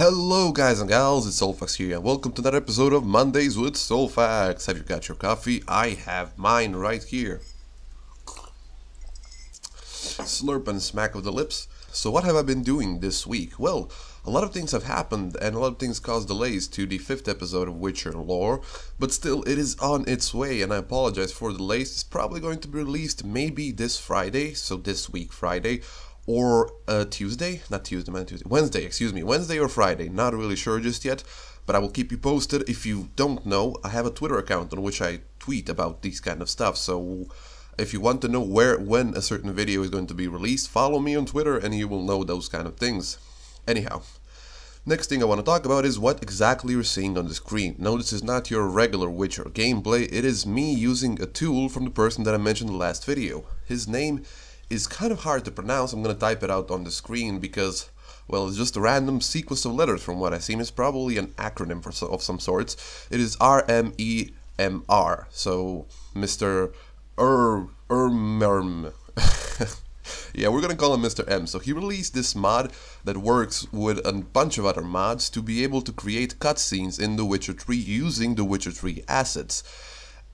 Hello guys and gals, it's Soulfax here and welcome to another episode of Mondays with Soulfax. Have you got your coffee? I have mine right here. Slurp and smack of the lips. So what have I been doing this week? Well, a lot of things have happened and a lot of things caused delays to the 5th episode of Witcher Lore, but still it is on its way and I apologize for the delays. It's probably going to be released maybe this Friday, so this week Friday, or Wednesday or Friday, not really sure just yet, but I will keep you posted. If you don't know, I have a Twitter account on which I tweet about these kind of stuff, so if you want to know when a certain video is going to be released, follow me on Twitter and you will know those kind of things. Anyhow, next thing I want to talk about is what exactly you're seeing on the screen. No, this is not your regular Witcher gameplay, it is me using a tool from the person that I mentioned in the last video. His name is kind of hard to pronounce. I'm gonna type it out on the screen because, well, it's just a random sequence of letters from what I've seen. It's probably an acronym of some sorts. It is RMEMR. So, Mr. Ermerm. Yeah, we're gonna call him Mr. M. So he released this mod that works with a bunch of other mods to be able to create cutscenes in The Witcher 3 using The Witcher 3 assets.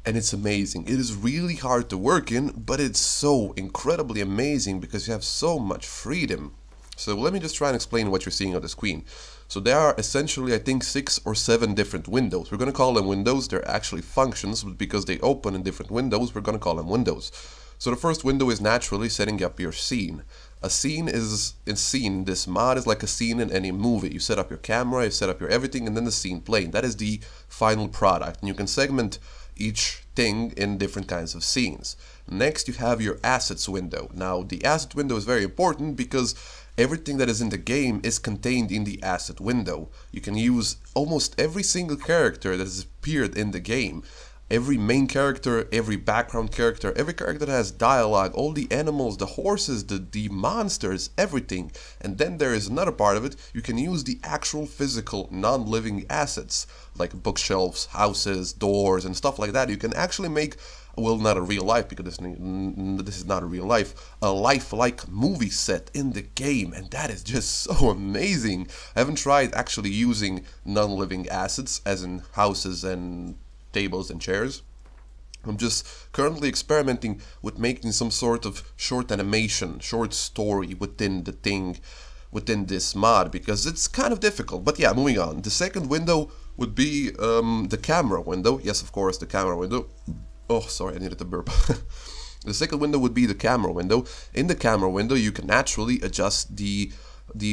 And it's amazing. It is really hard to work in, but it's so incredibly amazing because you have so much freedom. So let me just try and explain what you're seeing on the screen. So there are essentially, I think, 6 or 7 different windows. We're going to call them windows. They're actually functions, but because they open in different windows, we're going to call them windows. So the first window is naturally setting up your scene. A scene is this mod is like a scene in any movie. You set up your camera, you set up your everything, and then the scene playing. That is the final product. And you can segment each thing in different kinds of scenes. Next you have your assets window. Now the asset window is very important because everything that is in the game is contained in the asset window. You can use almost every single character that has appeared in the game. Every main character, every background character, every character that has dialogue, all the animals, the horses, the monsters, everything. And then there is another part of it, you can use the actual physical non-living assets, like bookshelves, houses, doors, and stuff like that. You can actually make, well, not a real life, because this is not a real life, a lifelike movie set in the game, and that is just so amazing. I haven't tried actually using non-living assets, as in houses and tables and chairs. I'm just currently experimenting with making some sort of short animation, short story within the thing, within this mod, because it's kind of difficult. But yeah, moving on. The second window would be the camera window. Yes, of course, the camera window. Oh, sorry, I needed to burp. The second window would be the camera window. In the camera window, you can naturally adjust the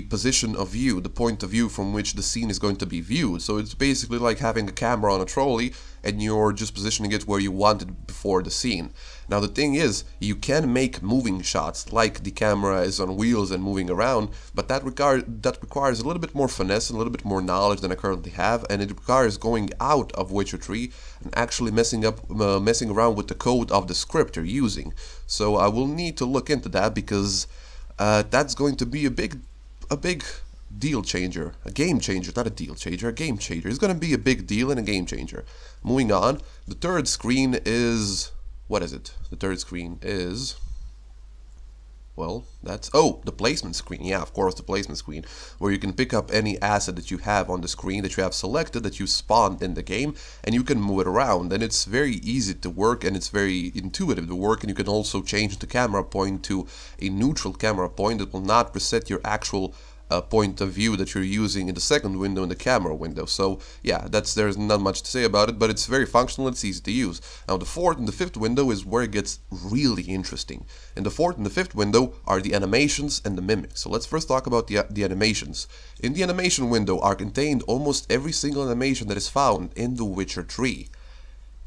position of view, the point of view from which the scene is going to be viewed. So it's basically like having a camera on a trolley and you're just positioning it where you want it before the scene. Now the thing is, you can make moving shots like the camera is on wheels and moving around, but that requires a little bit more finesse and a little bit more knowledge than I currently have, and it requires going out of Witcher 3 and actually messing around with the code of the script you're using. So I will need to look into that because that's going to be a big deal changer, a game changer, not a deal changer, a game changer. It's going to be a big deal and a game changer. Moving on, the third screen is, what is it? The third screen is, well, that's, oh, the placement screen. Yeah, of course, the placement screen, where you can pick up any asset that you have on the screen, that you have selected, that you spawned in the game, and you can move it around. And it's very easy to work, and it's very intuitive to work, and you can also change the camera point to a neutral camera point that will not reset your actual point of view that you're using in the second window in the camera window. So yeah, there's not much to say about it, but it's very functional, it's easy to use. Now the fourth and the fifth window is where it gets really interesting. In the fourth and the fifth window are the animations and the mimics. So let's first talk about the animations. In the animation window are contained almost every single animation that is found in The Witcher 3.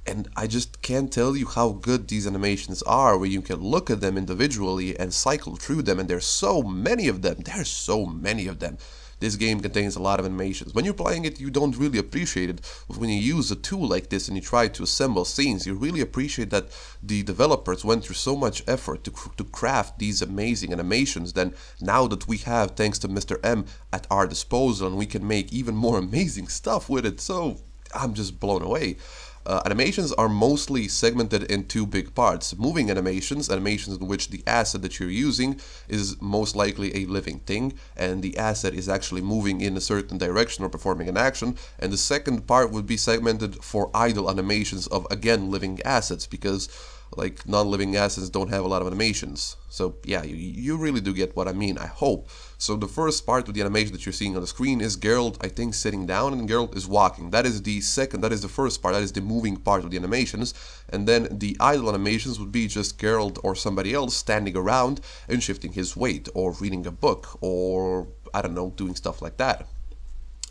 And I just can't tell you how good these animations are, where you can look at them individually and cycle through them, and there's so many of them. There's so many of them. This game contains a lot of animations. When you're playing it, you don't really appreciate it, but when you use a tool like this and you try to assemble scenes, you really appreciate that the developers went through so much effort to craft these amazing animations. Then now that we have, thanks to Mr. M, at our disposal, and we can make even more amazing stuff with it, so I'm just blown away. Animations are mostly segmented in two big parts. Moving animations, animations in which the asset that you're using is most likely a living thing, and the asset is actually moving in a certain direction or performing an action. And the second part would be segmented for idle animations of, again, living assets, because like non-living assets don't have a lot of animations. So yeah, you really do get what I mean, I hope. So the first part of the animation that you're seeing on the screen is Geralt, I think, sitting down, and Geralt is walking. That is the first part, that is the moving part of the animations. And then the idle animations would be just Geralt or somebody else standing around and shifting his weight, or reading a book, or I don't know, doing stuff like that.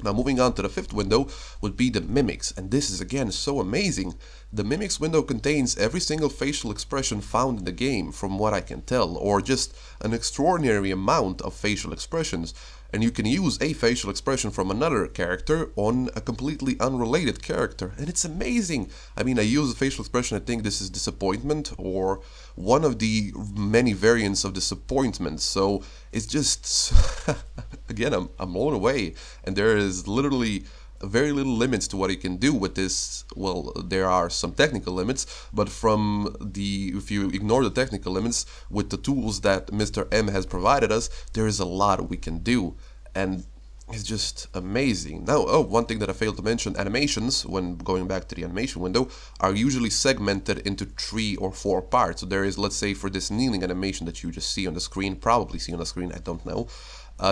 Now moving on to the fifth window would be the mimics, and this is again so amazing. The mimics window contains every single facial expression found in the game, from what I can tell, or just an extraordinary amount of facial expressions. And you can use a facial expression from another character on a completely unrelated character, and it's amazing. I mean, I use a facial expression, I think this is disappointment, or one of the many variants of disappointment, so it's just again, I'm blown away, and there is literally very little limits to what you can do with this. Well, there are some technical limits, but if you ignore the technical limits, with the tools that Mr. M has provided us, there is a lot we can do, and it's just amazing. Now, one thing that I failed to mention, animations, when going back to the animation window, are usually segmented into 3 or 4 parts. So there is, let's say, for this kneeling animation that you just see on the screen, probably see on the screen, I don't know.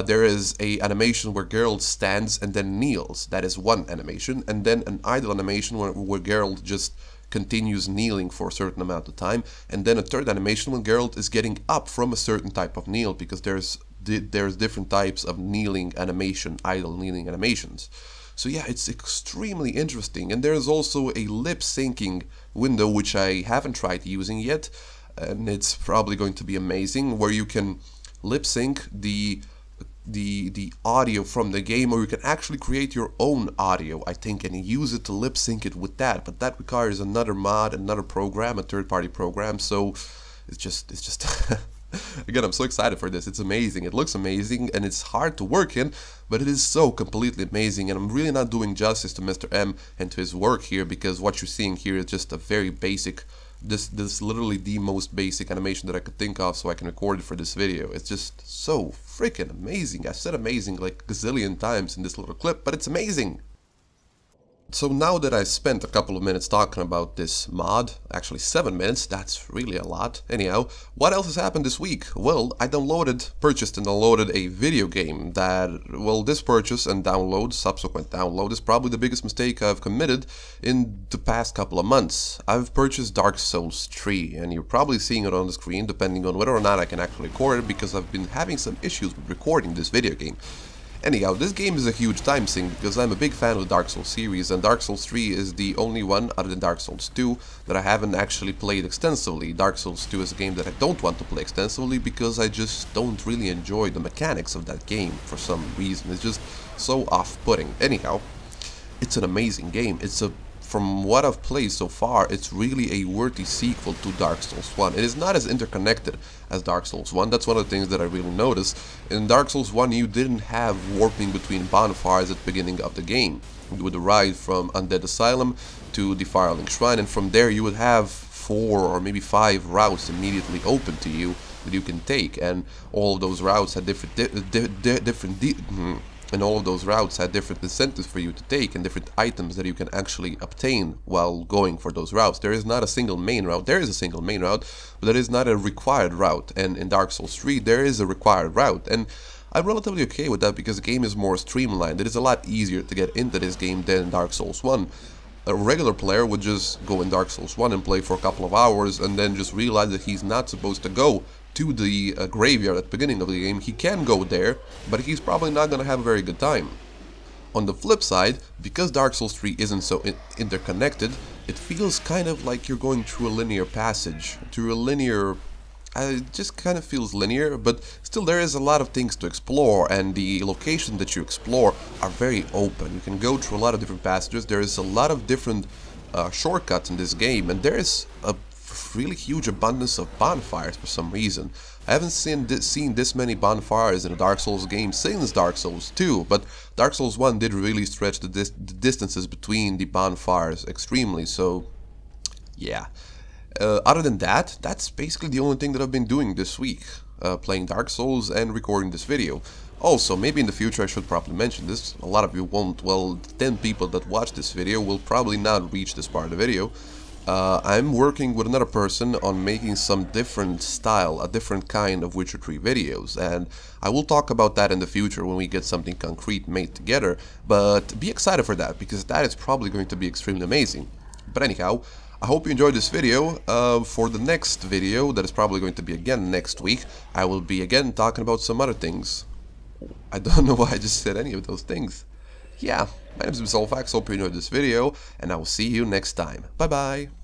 There is a animation where Geralt stands and then kneels. That is one animation. And then an idle animation where Geralt just continues kneeling for a certain amount of time. And then a third animation when Geralt is getting up from a certain type of kneel, because there's different types of kneeling animation, idle kneeling animations. So yeah, it's extremely interesting. And there's also a lip syncing window, which I haven't tried using yet, and it's probably going to be amazing, where you can lip sync the audio from the game, or you can actually create your own audio, I think, and use it to lip sync it with that. But that requires another mod, another program, a third-party program. So it's just again, I'm so excited for this. It's amazing. It looks amazing, and it's hard to work in, but it is so completely amazing. And I'm really not doing justice to Mr. M and to his work here, because what you're seeing here is just a very basic. This is literally the most basic animation that I could think of, so I can record it for this video. It's just so freaking amazing. I've said amazing like a gazillion times in this little clip, but it's amazing. So now that I spent a couple of minutes talking about this mod, actually 7 minutes, that's really a lot. Anyhow, what else has happened this week? Well, I purchased and downloaded a video game that, well, this purchase and subsequent download, is probably the biggest mistake I've committed in the past couple of months. I've purchased Dark Souls 3, and you're probably seeing it on the screen, depending on whether or not I can actually record it, because I've been having some issues with recording this video game. Anyhow, this game is a huge time sink, because I'm a big fan of the Dark Souls series, and Dark Souls 3 is the only one, other than Dark Souls 2, that I haven't actually played extensively. Dark Souls 2 is a game that I don't want to play extensively, because I just don't really enjoy the mechanics of that game for some reason. It's just so off-putting. Anyhow, it's an amazing game. From what I've played so far, it's really a worthy sequel to Dark Souls 1. It is not as interconnected as Dark Souls 1, that's one of the things that I really noticed. In Dark Souls 1 you didn't have warping between bonfires at the beginning of the game. You would ride from Undead Asylum to the Firelink Shrine, and from there you would have 4 or maybe 5 routes immediately open to you that you can take, and all of those routes had different incentives for you to take, and different items that you can actually obtain while going for those routes. There is not a single main route. There is a single main route, but there is not a required route. And in Dark Souls 3, there is a required route. And I'm relatively okay with that, because the game is more streamlined. It is a lot easier to get into this game than Dark Souls 1. A regular player would just go in Dark Souls 1 and play for a couple of hours, and then just realize that he's not supposed to go to the graveyard at the beginning of the game. He can go there, but he's probably not going to have a very good time. On the flip side, because Dark Souls 3 isn't so interconnected, it feels kind of like you're going through a linear passage, it just kind of feels linear, but still there is a lot of things to explore, and the locations that you explore are very open. You can go through a lot of different passages. There is a lot of different shortcuts in this game, and there is a really huge abundance of bonfires for some reason. I haven't seen this many bonfires in a Dark Souls game since Dark Souls 2, but Dark Souls 1 did really stretch the distances between the bonfires extremely, so yeah. Other than that, that's basically the only thing that I've been doing this week, playing Dark Souls and recording this video. Also, maybe in the future I should probably mention this, a lot of you won't, well, 10 people that watch this video will probably not reach this part of the video. I'm working with another person on making some different style, a different kind of Witcher 3 videos, and I will talk about that in the future when we get something concrete made together, but be excited for that, because that is probably going to be extremely amazing. But anyhow, I hope you enjoyed this video. For the next video, that is probably going to be again next week, I will be again talking about some other things. I don't know why I just said any of those things. Yeah, my name is Soulfax, hope you enjoyed this video, and I will see you next time. Bye bye!